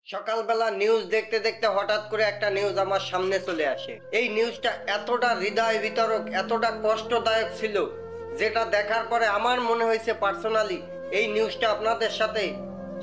সকালবেলা নিউজ দেখতে দেখতে হঠাৎ করে একটা নিউজ আমার সামনে চলে আসে। এই নিউজটা এতটা হৃদয় বিতরক, এতটা কষ্টদায়ক ছিল, যেটা দেখার পরে আমার মনে হয়েছে পার্সোনালি এই নিউজটা আপনাদের সাথে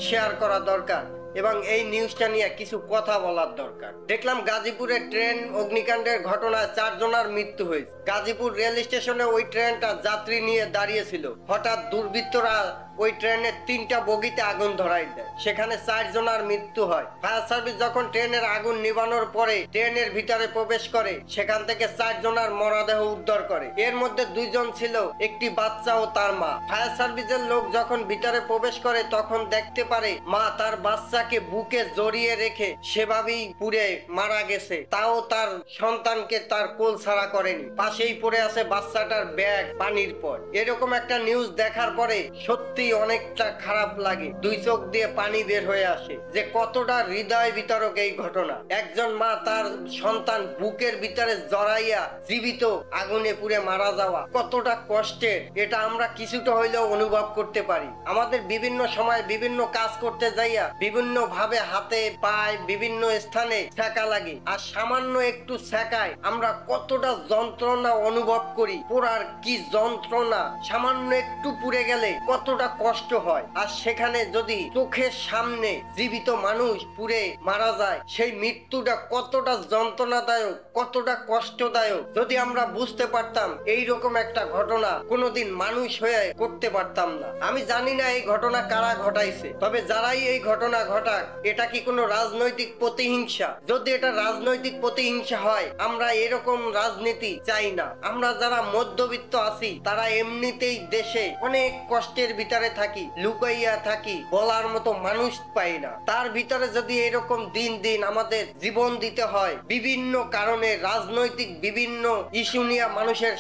শেয়ার করা দরকার এবং এই নিউজটা নিয়ে কিছু কথা বলার দরকার। দেখলাম গাজীপুরে ট্রেন অগ্নিকাণ্ডের ঘটনায় 4 জনের মৃত্যু হয়েছে। গাজীপুর রেল স্টেশনে ওই ট্রেনটা যাত্রী নিয়ে দাঁড়িয়েছিল, হঠাৎ দুর্বৃত্তরা ওই ট্রেনের 3টা বগিতে আগুন ধরাই দেয়, সেখানে 4 জনের মৃত্যু হয়। ফায়ার সার্ভিস যখন ট্রেনের আগুন নিভানোর পরে ট্রেনের ভিতরে প্রবেশ করে, সেখান থেকে 4 জনের মরদেহ উদ্ধার করে। এর মধ্যে 2 জন ছিল, একটি বাচ্চা ও তার মা। ফায়ার সার্ভিসের লোক যখন ভিতরে প্রবেশ করে তখন দেখতে পারে মা তার বাচ্চাকে বুকে জড়িয়ে রেখে সেভাবেই পুড়ে মারা গেছে, তাও তার সন্তানকে তার কোল ছাড়া করেনি। পাশেই পড়ে আছে বাচ্চাটার ব্যাগ পানির পর। এরকম একটা নিউজ দেখার পরে সত্যি অনেকটা খারাপ লাগে, 2 চোখ দিয়ে পানি বের হয়ে আসে যে কতটা হৃদয় বিতরক এই ঘটনা। একজন মা তার সন্তান বুকের ভিতরে জড়াইয়া জীবিত আগুনে পুড়ে মারা যাওয়া কতটা কষ্টের, এটা আমরা কিছুটা হইলেও অনুভব করতে পারি। আমাদের বিভিন্ন সময় বিভিন্ন কাজ করতে যাইয়া বিভিন্ন ভাবে হাতে পায়ে বিভিন্ন স্থানে ছ্যাঁকা লাগে, আর সামান্য একটু ছ্যাঁকায় আমরা কতটা যন্ত্রণা অনুভব করি। পোড়ার কি যন্ত্রণা, সামান্য একটু পুড়ে গেলে কতটা কষ্ট হয়। আর সেখানে যদি চোখের সামনে জীবিত মানুষ পুড়ে মারা যায়, সেই মৃত্যুটা কতটা যন্ত্রণাদায়ক, কতটা কষ্টদায়ক। যদি আমরা বুঝতে পারতাম এইরকম একটা ঘটনা কোনোদিন মানুষ হয়ে করতে পারতাম না। আমি জানি না এই ঘটনা কারা ঘটাইছে, তবে যারাই এই ঘটনা ঘটাক, এটা কি কোনো রাজনৈতিক প্রতিহিংসা? যদি এটা রাজনৈতিক প্রতিহিংসা হয়, আমরা এরকম রাজনীতি চাই না। আমরা যারা মধ্যবিত্ত আছি তারা এমনিতেই দেশে অনেক কষ্টের ভিতরে থাকি, লুকাইয়া থাকি, বলার মতো মানুষ পাই না। তার ভিতরে যদি এরকম দিন দিন আমাদের জীবন দিতে হয়, বিভিন্ন কারণে রাজনৈতিক বিভিন্ন ইস্যু নিয়ে মানুষের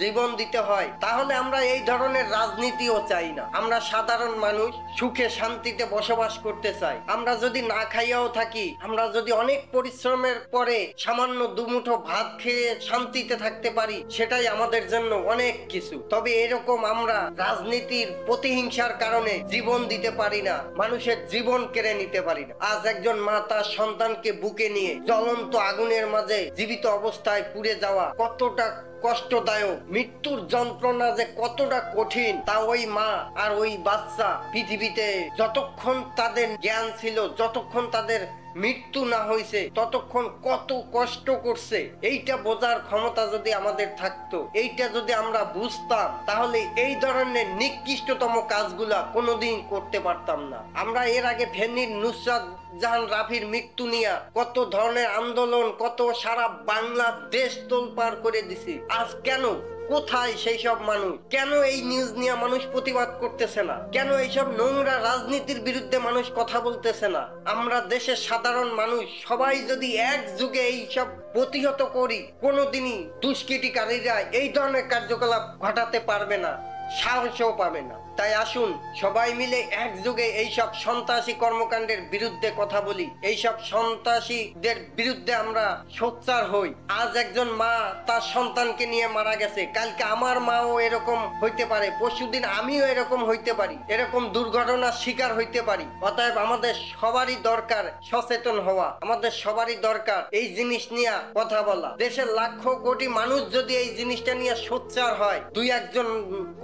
জীবন দিতে হয়, তাহলে আমরা এই ধরনের রাজনীতিও চাই না। আমরা সাধারণ মানুষ সুখে শান্তিতে বসবাস করতে চাই। আমরা যদি না খাইয়াও থাকি, আমরা যদি অনেক পরিশ্রমের পরে সামান্য দুমুঠো ভাত খেয়ে শান্তিতে থাকতে পারি, সেটাই আমাদের জন্য অনেক কিছু। তবে এরকম আমরা রাজনীতির প্রতিহিংসার কারণে জীবন দিতে পারি না, মানুষের জীবন কেড়ে নিতে পারি না। আজ একজন মা তার সন্তানকে বুকে নিয়ে জ্বলন্ত আগুনের মাঝে জীবিত অবস্থায় পুড়ে যাওয়া কতটা কষ্টদায়ক, মৃত্যুর যন্ত্রণা যে কতটা কঠিন, তা ওই মা আর ওই বাচ্চা পৃথিবীতে যতক্ষণ তাদের জ্ঞান ছিল, যতক্ষণ তাদের মৃত্যু না হয়েছে, ততক্ষণ কত কষ্ট করছে, এইটা বোঝার ক্ষমতা যদি আমাদের থাকতো, এইটা যদি আমরা বুঝতাম, তাহলে এই ধরনের নিকৃষ্টতম কাজগুলা কোনোদিন করতে পারতাম না। আমরা এর আগে ফেনীর নুসরাত জাহান রাফির মৃত্যু নিয়ে কত ধরনের আন্দোলন, কত সারা বাংলাদেশ তোলপাড় করে দিছি। আজ কেন, কোথায় সেই সব মানুষ? কেন এই নিউজ নিয়ে মানুষ প্রতিবাদ করতেছে না? কেন এইসব নোংরা রাজনীতির বিরুদ্ধে মানুষ কথা বলতেছে না? আমরা দেশের সাধারণ মানুষ সবাই যদি একযোগে এইসব প্রতিহত করি, কোনোদিনই দুষ্কৃতিকারীরা এই ধরনের কার্যকলাপ ঘটাতে পারবে না, সাহসও পাবে না। তাই আসুন সবাই মিলে একযোগে এইসব সন্ত্রাসী কর্মকাণ্ডের বিরুদ্ধে কথা বলি, এইসব সন্ত্রাসীদের বিরুদ্ধে আমরা সোচ্চার হই। আজ একজন মা তার সন্তানকে নিয়ে মারা গেছে, কালকে আমার মাও এরকম হইতে পারে, পরশুদিন আমিও এরকম হইতে পারি, এরকম দুর্ঘটনার শিকার হইতে পারি। অতএব আমাদের সবারই দরকার সচেতন হওয়া, আমাদের সবারই দরকার এই জিনিস নিয়ে কথা বলা। দেশের লাখ কোটি মানুষ যদি এই জিনিসটা নিয়ে সোচ্চার হয়, 2-1 জন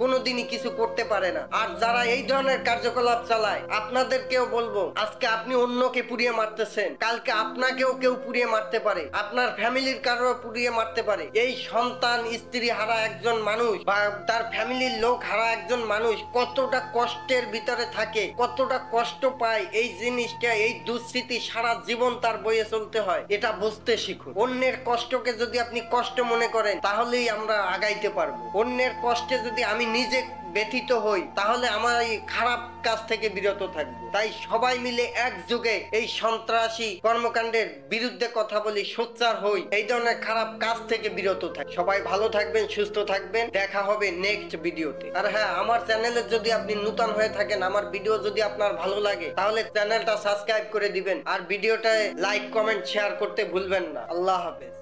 কোনোদিনই কিছু করতে পারে না। আর যারা এই ধরনের কার্যকলাপ চালায়, আপনাদেরকেও বলবো, আজকে আপনি অন্যকে পুড়িয়ে মারতেছেন, কালকে আপনাকেও কেউ পুড়িয়ে মারতে পারে, আপনার ফ্যামিলির কারো পুড়িয়ে মারতে পারে। এই সন্তান স্ত্রী হারা একজন মানুষ বা তার ফ্যামিলির লোক হারা একজন মানুষ কতটা কষ্টের ভিতরে থাকে, কতটা কষ্ট পায়, এই জিনিসটা, এই দুঃস্মৃতি সারা জীবন তার বয়ে চলতে হয়। এটা বুঝতে শিখুন। অন্যের কষ্টকে যদি আপনি কষ্ট মনে করেন, তাহলেই আমরা আগাইতে পারবো। অন্যের কষ্টে যদি আমি নিজে ব্যথিত হই, তাহলে আমার এই খারাপ কাজ থেকে বিরত থাকবো। তাই সবাই মিলে একযোগে এই সন্ত্রাসী কর্মকাণ্ডের বিরুদ্ধে কথা বলি, সোচ্চার হই, এই ধরনের খারাপ কাজ থেকে বিরত থাকি। সবাই ভালো থাকবেন, সুস্থ থাকবেন, দেখা হবে নেক্সট ভিডিওতে। আর হ্যাঁ, আমার চ্যানেলে যদি আপনি নতুন হয়ে থাকেন, আমার ভিডিও যদি আপনার ভালো লাগে, তাহলে চ্যানেলটা সাবস্ক্রাইব করে দিবেন, আর ভিডিওটায় লাইক, কমেন্ট, শেয়ার করতে ভুলবেন না। আল্লাহ হাফেজ।